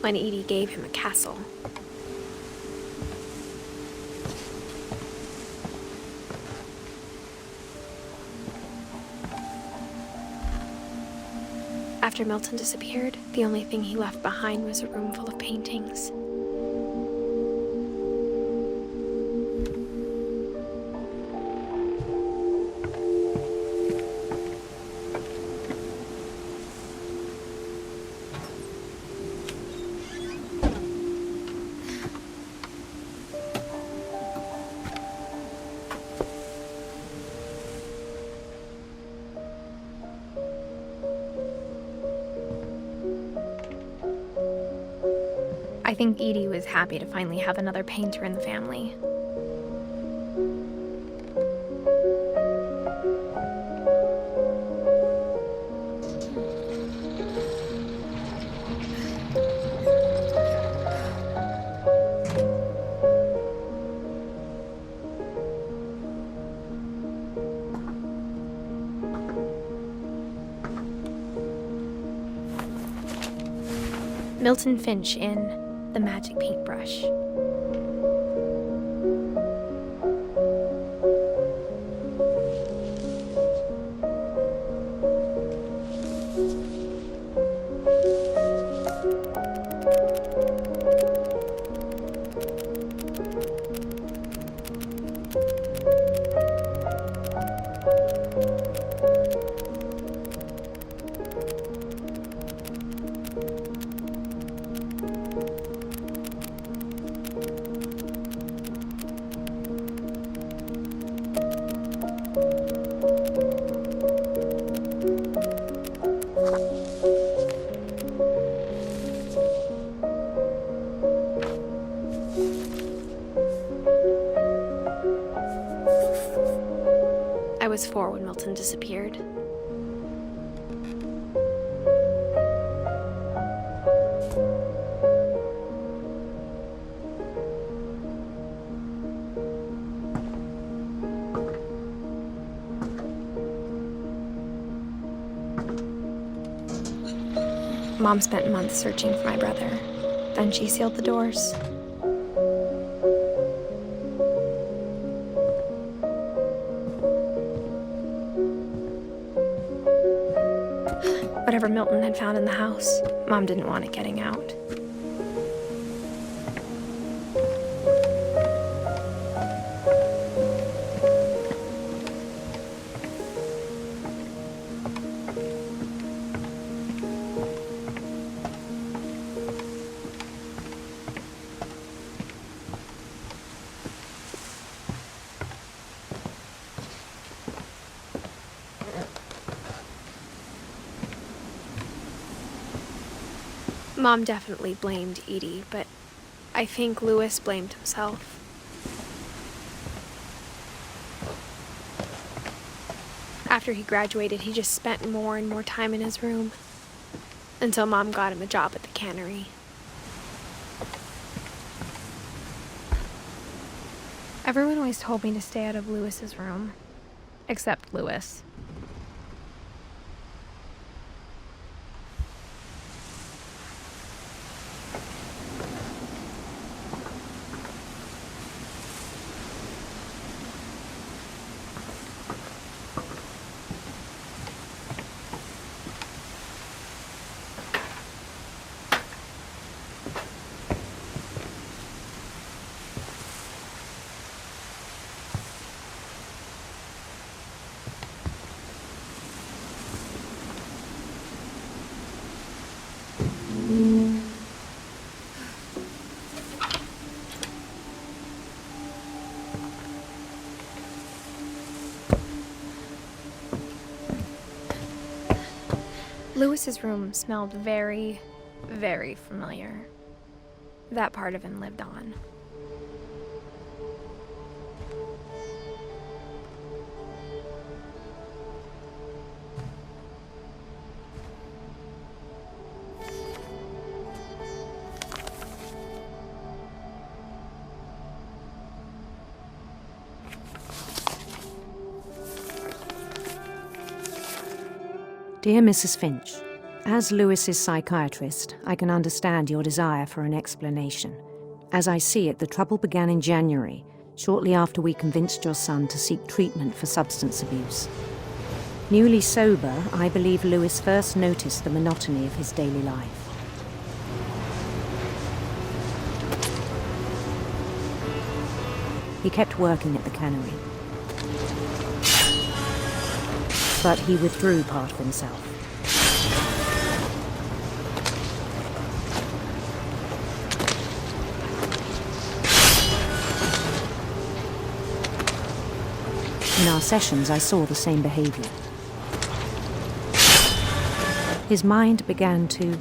when Edie gave him a castle. After Milton disappeared, the only thing he left behind was a room full of paintings. I think Edie was happy to finally have another painter in the family. Milton Finch in The Magic Paintbrush. I was 4 when Milton disappeared. Mom spent months searching for my brother. Then she sealed the doors. Whatever Milton had found in the house, Mom didn't want it getting out. Mom definitely blamed Edie, but I think Louis blamed himself. After he graduated, he just spent more and more time in his room, until Mom got him a job at the cannery. Everyone always told me to stay out of Louis's room, except Louis. Louis's room smelled very, very familiar. That part of him lived on. Dear Mrs. Finch, As Lewis's psychiatrist, I can understand your desire for an explanation. As I see it, the trouble began in January, shortly after we convinced your son to seek treatment for substance abuse. Newly sober, I believe Lewis first noticed the monotony of his daily life. He kept working at the cannery, but he withdrew part of himself. In our sessions, I saw the same behavior. His mind began to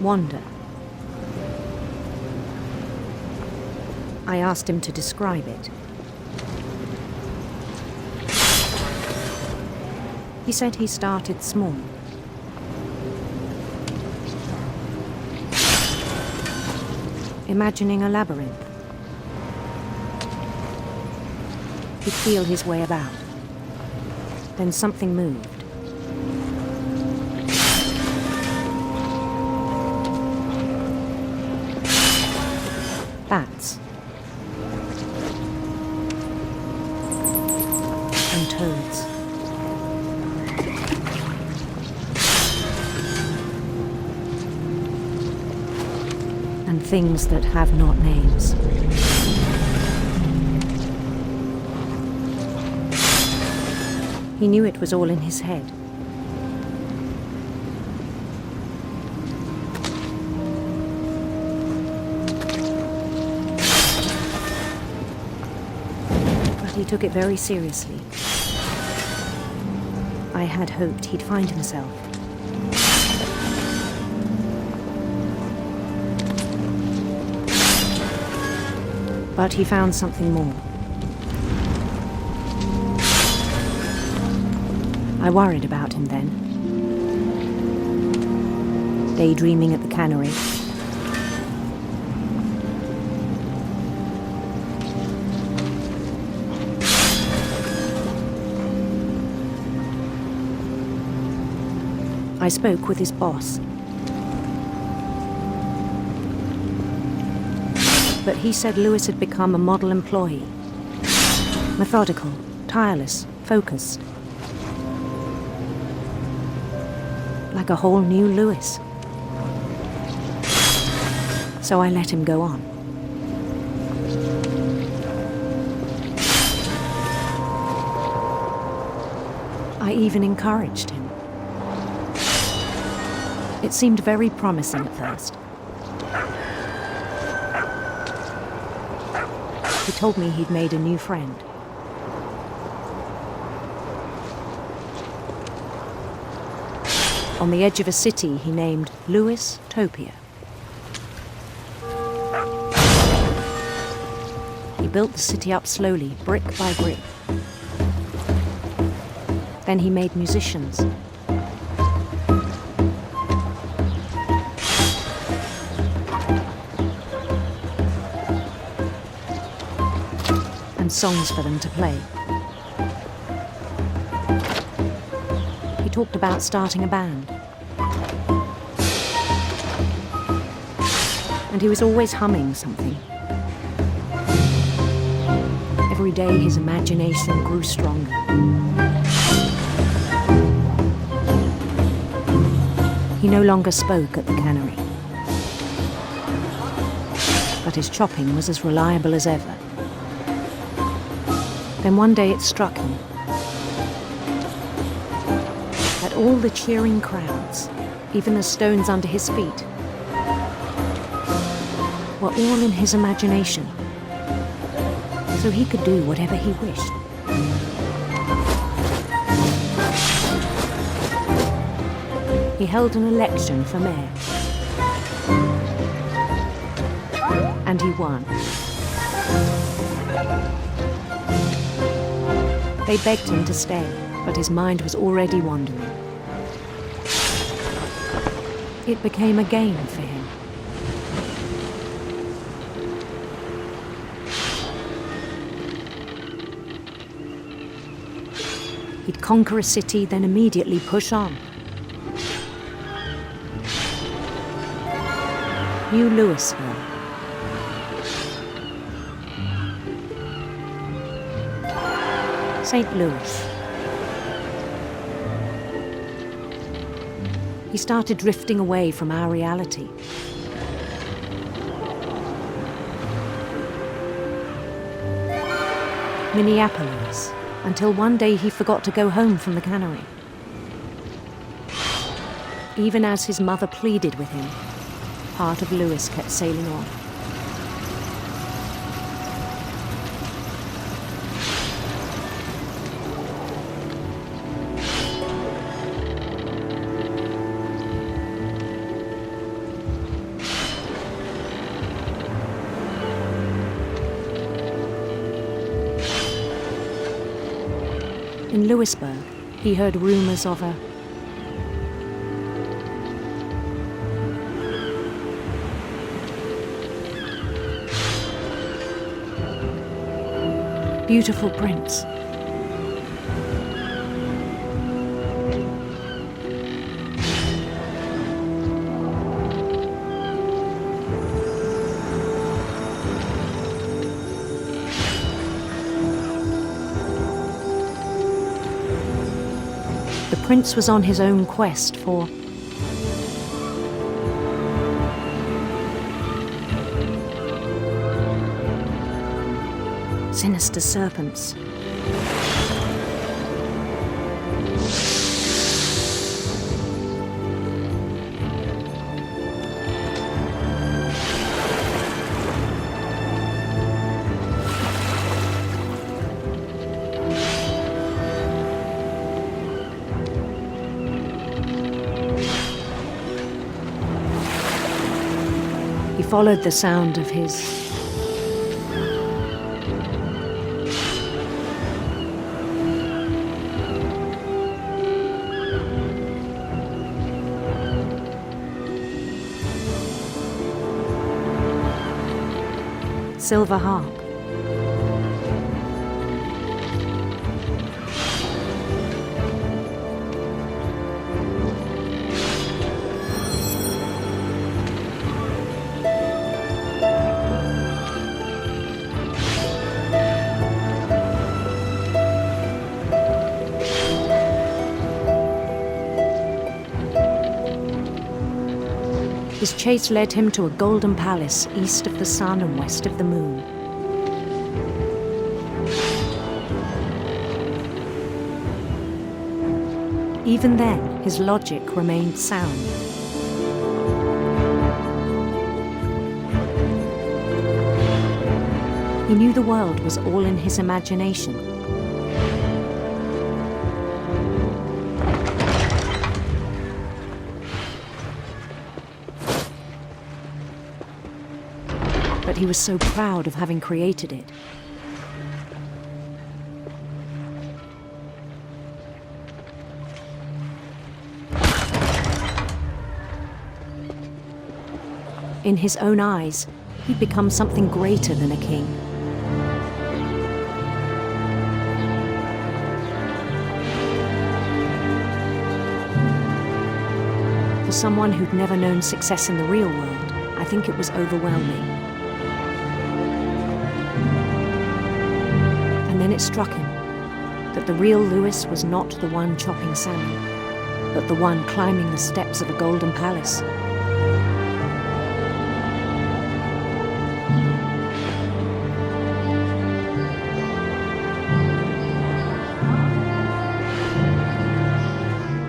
wander. I asked him to describe it. He said he started small. Imagining a labyrinth. He'd feel his way about. Then something moved. Bats. And toads. And things that have not names. He knew it was all in his head. But he took it very seriously. I had hoped he'd find himself. But he found something more. I worried about him then. Daydreaming at the cannery. I spoke with his boss. But he said Lewis had become a model employee. Methodical, tireless, focused. Like a whole new Lewis. So I let him go on. I even encouraged him. It seemed very promising at first. He told me he'd made a new friend. On the edge of a city he named Lewis Topia. He built the city up slowly, brick by brick. Then he made musicians. And songs for them to play. He talked about starting a band. And he was always humming something. Every day his imagination grew stronger. He no longer spoke at the cannery. But his chopping was as reliable as ever. Then one day it struck him that all the cheering crowds, even the stones under his feet, were all in his imagination, so he could do whatever he wished. He held an election for mayor, and he won. They begged him to stay, but his mind was already wandering. It became a game for him. He'd conquer a city, then immediately push on. New Louisville. St. Louis. He started drifting away from our reality. Minneapolis, until one day he forgot to go home from the cannery. Even as his mother pleaded with him, part of Louis kept sailing on. In Louisburg, he heard rumors of a beautiful prince. The prince was on his own quest for sinister serpents. He followed the sound of his silver harp. His chase led him to a golden palace east of the sun and west of the moon. Even then, his logic remained sound. He knew the world was all in his imagination. But he was so proud of having created it. In his own eyes, he'd become something greater than a king. For someone who'd never known success in the real world, I think it was overwhelming. And then it struck him that the real Louis was not the one chopping salmon, but the one climbing the steps of a golden palace.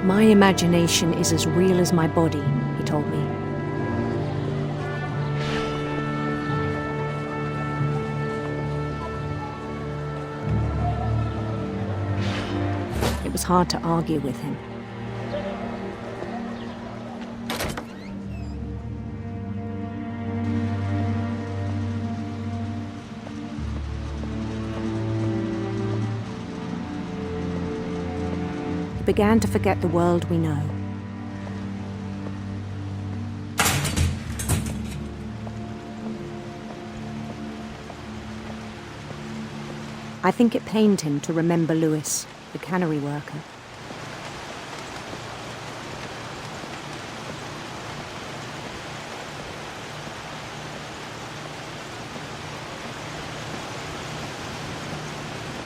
My imagination is as real as my body, he told me. It was hard to argue with him. He began to forget the world we know. I think it pained him to remember Louis, the cannery worker.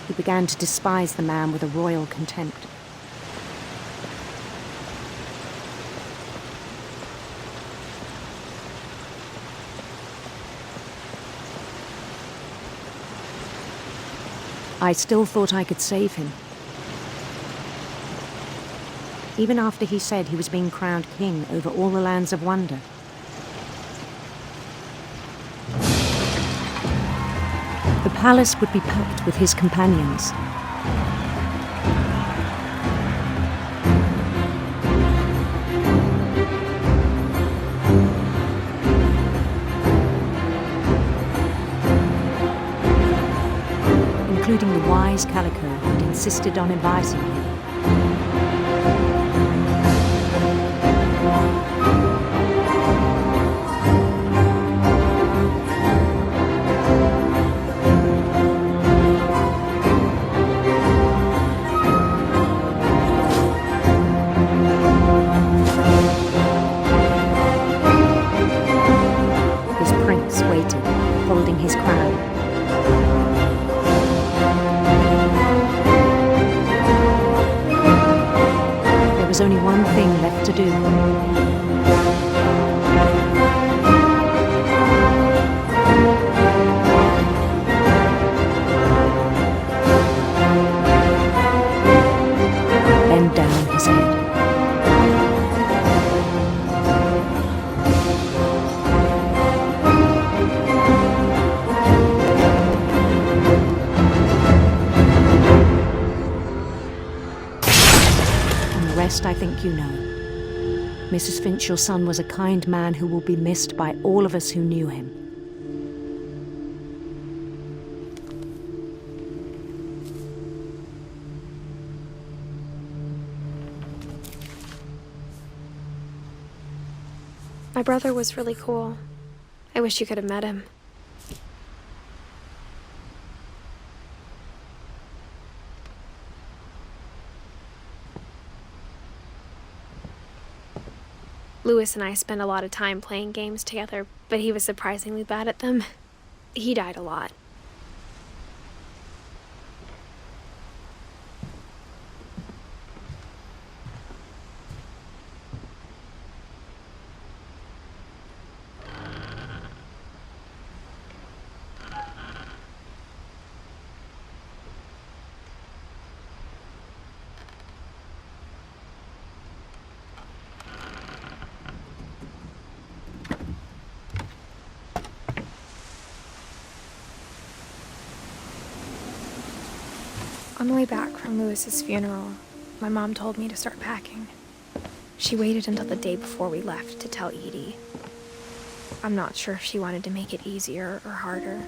He began to despise the man with a royal contempt. I still thought I could save him. Even after he said he was being crowned king over all the lands of wonder. The palace would be packed with his companions. Including the wise Calico who'd insisted on advising him. His prince waited, holding his crown. There was only one thing left to do. Bend down his head. I think you know. Mrs. Finch, your son was a kind man who will be missed by all of us who knew him. My brother was really cool. I wish you could have met him. Lewis and I spent a lot of time playing games together, but he was surprisingly bad at them. He died a lot. On the way back from Lewis's funeral, my mom told me to start packing. She waited until the day before we left to tell Edie. I'm not sure if she wanted to make it easier or harder.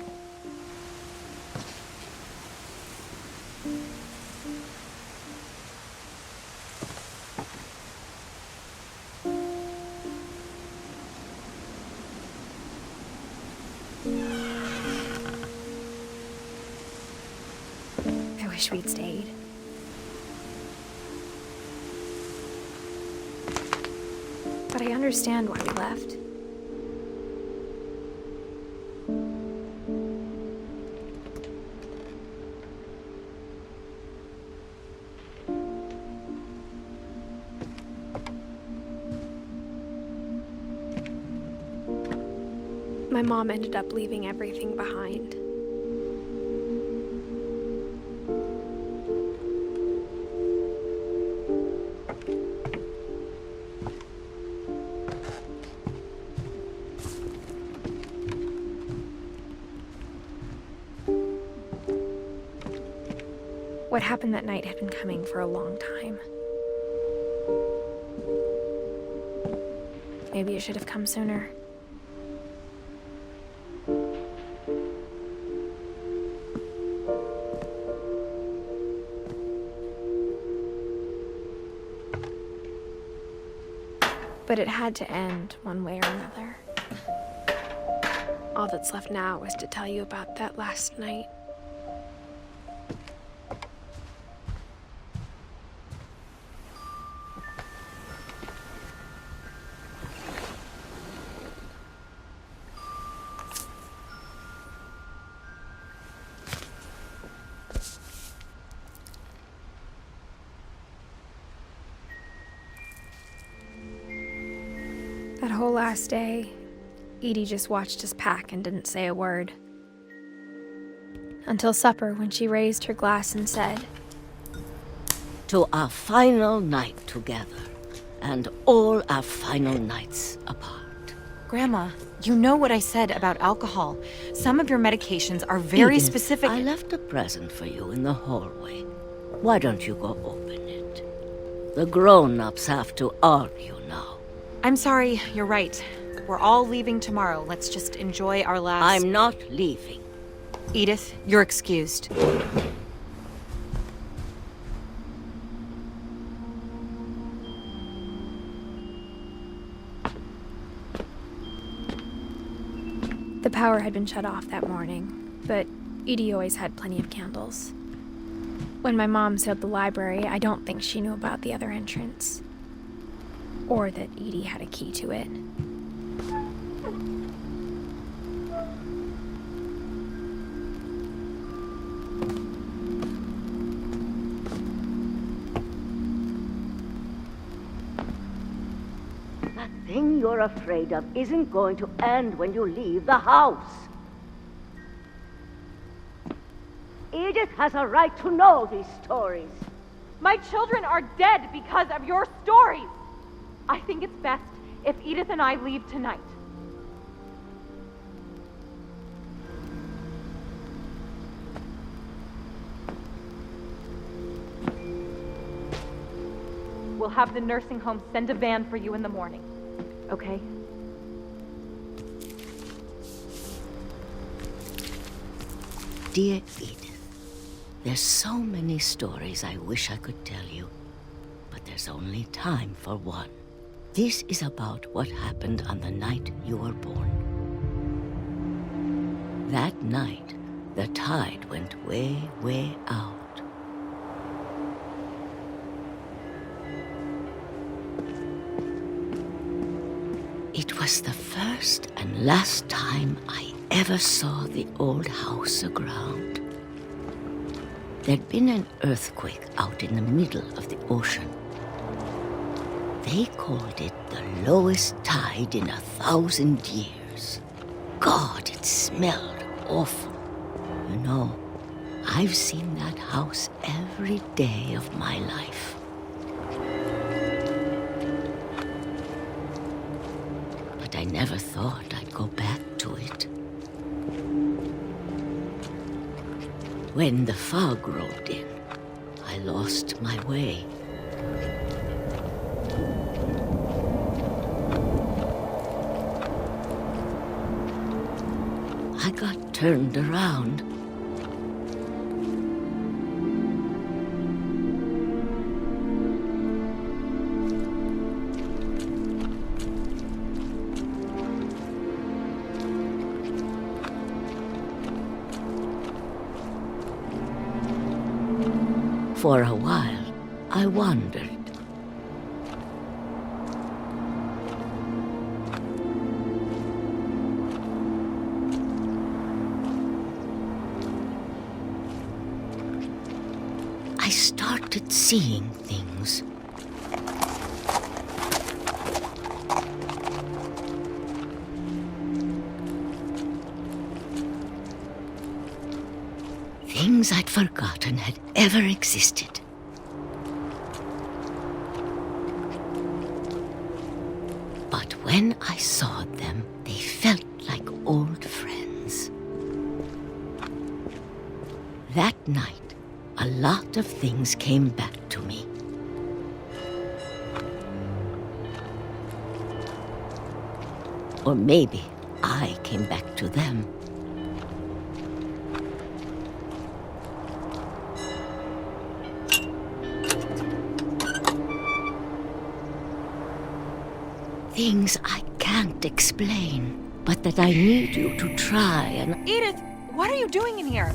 I wish we'd stayed. But I understand why we left. My mom ended up leaving everything behind. What happened that night had been coming for a long time. Maybe it should have come sooner. But it had to end one way or another. All that's left now is to tell you about that last night. That whole last day, Edie just watched us pack and didn't say a word. Until supper, when she raised her glass and said, "To our final night together, and all our final nights apart." Grandma, you know what I said about alcohol. Some of your medications are very Edith, specific. I left a present for you in the hallway. Why don't you go open it? The grown-ups have to argue now. I'm sorry, you're right. We're all leaving tomorrow. Let's just enjoy our last... I'm not leaving. Edith, you're excused. the power had been shut off that morning, but Edie always had plenty of candles. When my mom sealed the library, I don't think she knew about the other entrance. Or that Edie had a key to it. That thing you're afraid of isn't going to end when you leave the house. Edith has a right to know these stories. My children are dead because of your stories. I think it's best if Edith and I leave tonight. We'll have the nursing home send a van for you in the morning, okay? Dear Edith, there's so many stories I wish I could tell you, but there's only time for one. This is about what happened on the night you were born. That night, the tide went way, way out. It was the first and last time I ever saw the old house aground. There'd been an earthquake out in the middle of the ocean. They called it the lowest tide in 1,000 years. God, it smelled awful. You know, I've seen that house every day of my life. But I never thought I'd go back to it. When the fog rolled in, I lost my way. I got turned around. For a while, I wandered. I started seeing things. Things I'd forgotten had ever existed. But when I saw them, they felt like old friends. That night, a lot of things came back to me. Or maybe I came back to them. Things I can't explain, but that I need you to try and... Edith, what are you doing in here?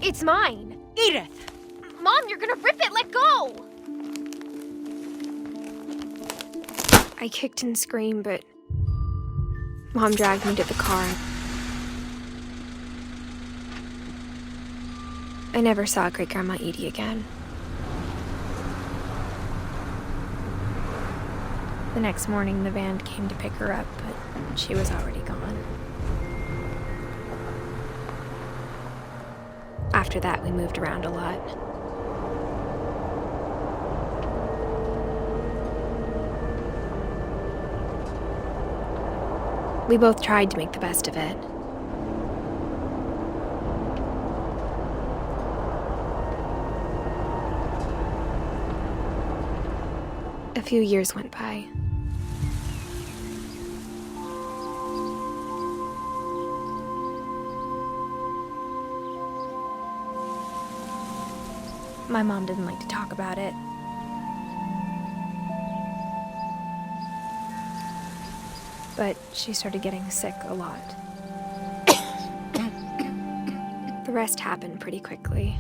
It's mine! Edith! Mom, you're gonna rip it! Let go! I kicked and screamed, but Mom dragged me to the car. I never saw Great-Grandma Edie again. The next morning, the van came to pick her up, but she was already gone. After that, we moved around a lot. We both tried to make the best of it. A few years went by. My mom didn't like to talk about it. But she started getting sick a lot. The rest happened pretty quickly.